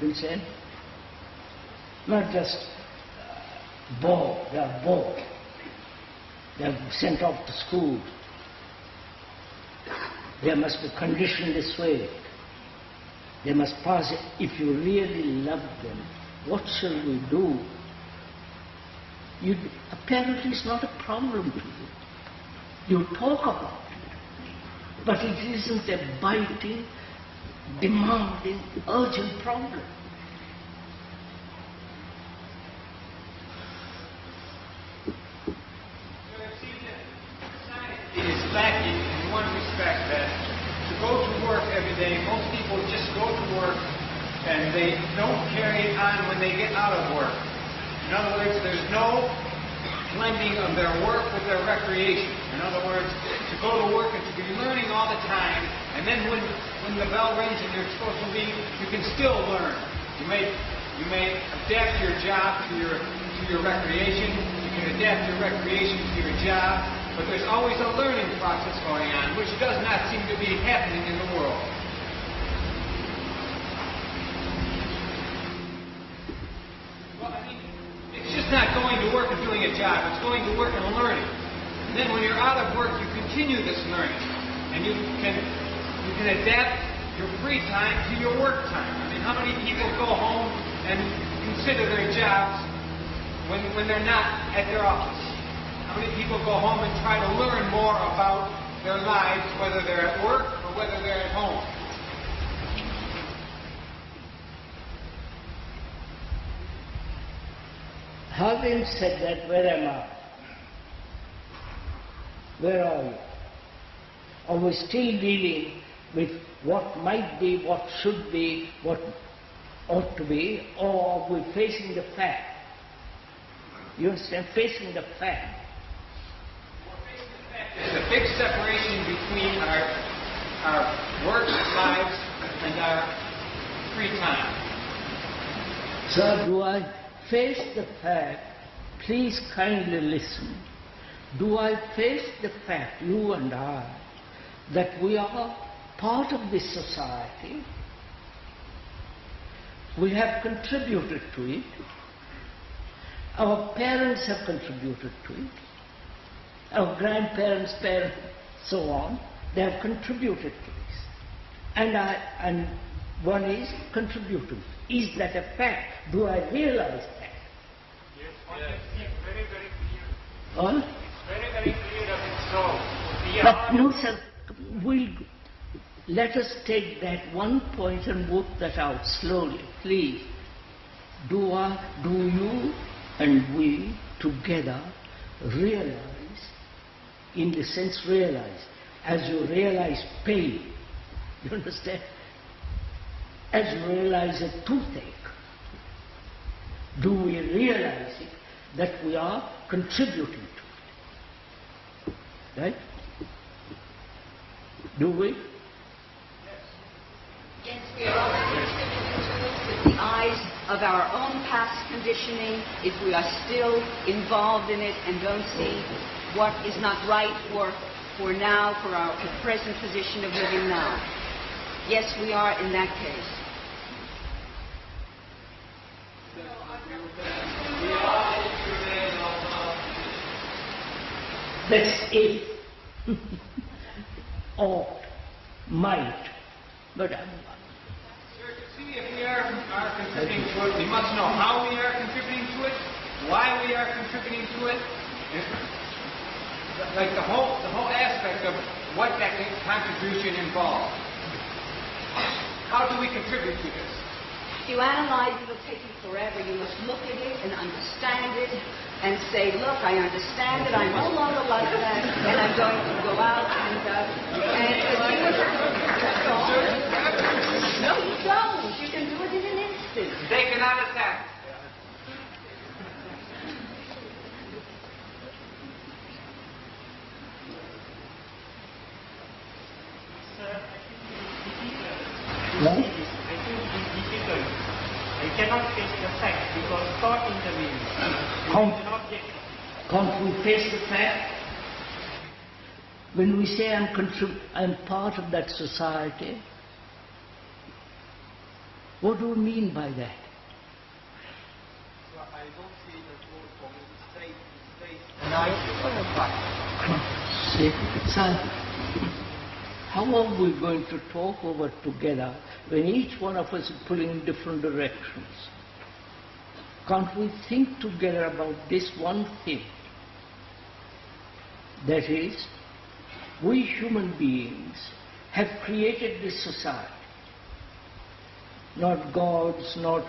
Vincent? Not just bored, they are bored. They are sent off to school. They must be conditioned this way. They must pass it. If you really love them, what shall we do? Apparently it's not a problem to you. You talk about it. But it isn't a biting, demanding, urgent problem. It is lacking in one respect, that to go to work every day, most people just go to work and they don't carry it on when they get out of work. In other words, there's no blending of their work with their recreation. In other words, to go to work and to be learning all the time, and then when the bell rings and you're supposed to leave, you can still learn. You may adapt your job to your recreation. You can adapt your recreation to your job. But there's always a learning process going on, which does not seem to be happening in the world. Well, I mean, it's just not going to work and doing a job. It's going to work and learning. And then when you're out of work, you continue this learning. And you can adapt your free time to your work time. I mean, how many people go home and consider their jobs when they're not at their office? How many people go home and try to learn more about their lives, whether they're at work or whether they're at home? Having said that, where am I? Where are you? Are we still dealing with what might be, what should be, what ought to be, or are we facing the fact? You understand? Facing the fact. There's a big separation between our work lives and our free time. Sir, do I face the fact? Please kindly listen. Do I face the fact, you and I, that we are part of this society? We have contributed to it. Our parents have contributed to it. Our grandparents, parents, so on, they have contributed to this. And one is contributing. Is that a fact? Do I realize that? Yes, it's very, very clear. Huh? It's very, very clear that it's so. But no, sir, let us take that one point and work that out slowly, please. Do you and we together realize, in the sense realize, as you realize pain, you understand? As you realize a toothache, do we realize it, that we are contributing to it? Right? Do we? Yes, we are all contributing to it with the eyes of our own past conditioning, if we are still involved in it and don't see what is not right for now, for our present position of living now. Yes, we are in that case. That's if. Ought, might. But see, if we are contributing to it, we must know how we are contributing to it, why we are contributing to it. Like the whole aspect of what that contribution involves. How do we contribute to this? If you analyze it, it'll take you forever. You must look at it and understand it and say, look, I understand it. I'm no longer like that, and I'm going to go out and that's all. No, you don't. You can do it in an instant. Take another step. no? I think it's difficult. I cannot face the fact because thought intervenes. Can't we face the fact? When we say I'm part of that society, What do you mean by that? Well, I don't see the word for me. It stays the night or the fact. See, son, how are we going to talk over together when each one of us is pulling in different directions? Can't we think together about this one thing? That is, we human beings have created this society. Not gods, not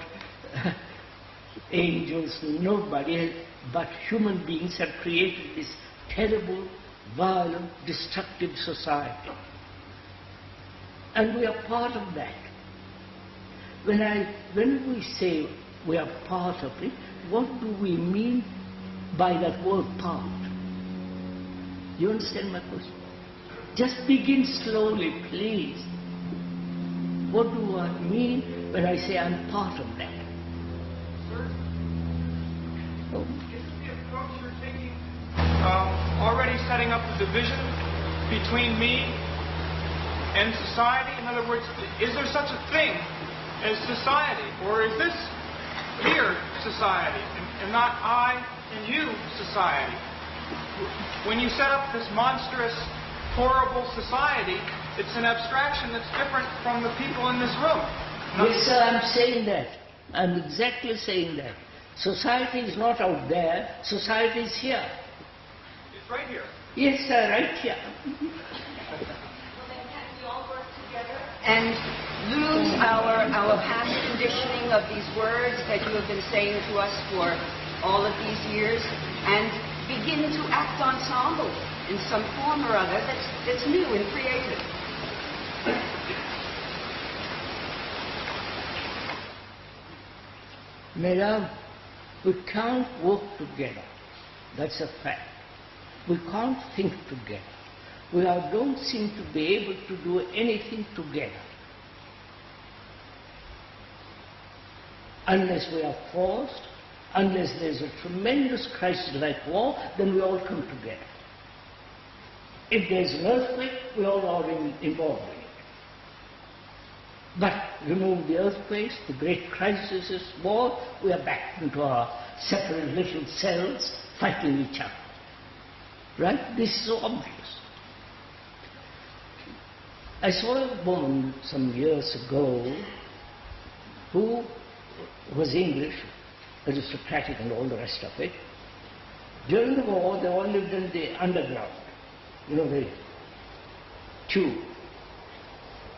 angels, nobody, but human beings have created this terrible, violent, destructive society. And we are part of that. When we say we are part of it, what do we mean by that word part? You understand my question? Just begin slowly, please. What do I mean when I say I'm part of that? Sir, Oh. isn't the approach you're taking already setting up the division between me and society? In other words, is there such a thing as society? Or is this here society and not I and you society? When you set up this monstrous, horrible society, it's an abstraction that's different from the people in this room. Yes, sir, I'm saying that. I'm exactly saying that. Society is not out there, society is here. It's right here. Yes, sir, right here. Well, then can't we all work together and lose our past conditioning of these words that you have been saying to us for all of these years and begin to act ensemble in some form or other that's new and creative? Madam, we can't work together. That's a fact. We can't think together. We don't seem to be able to do anything together. Unless we are forced, unless there's a tremendous crisis like war, then we all come together. If there's an earthquake, we all are involved in it. But remove the earthquakes, the great crises, war, we are back into our separate little cells fighting each other. Right? This is so obvious. I saw a woman some years ago who was English, aristocratic and all the rest of it. During the war, they all lived in the underground, the tube.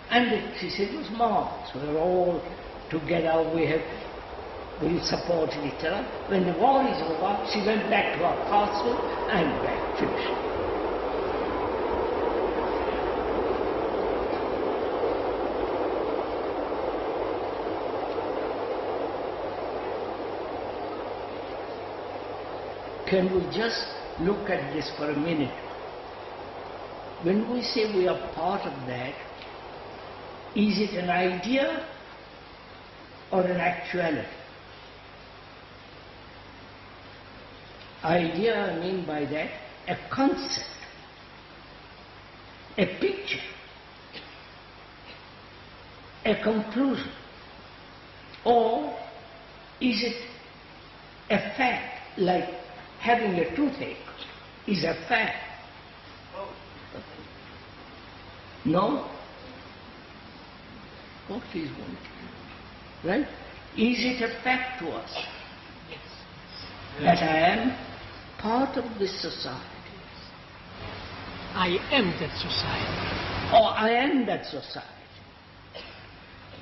And she said it was marvelous. We were all together, we supported each other. When the war is over, she went back to her castle and back, finished. Can we just look at this for a minute? When we say we are part of that, is it an idea or an actuality? Idea, I mean by that, a concept, a picture, a conclusion, or is it a fact, like having a toothache is a fact? No? What is one? Right? Is it a fact to us that I am part of this society? I am that society. Or I am that society.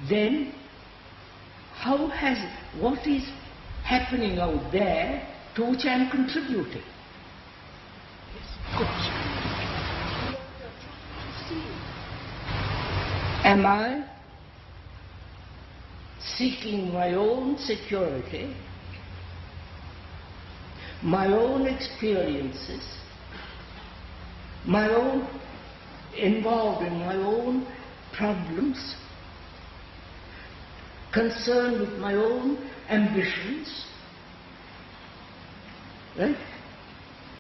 Then, what is happening out there to which I am contributing? Yes, of course. Am I seeking my own security, my own experiences, involved in my own problems, concerned with my own ambitions, right?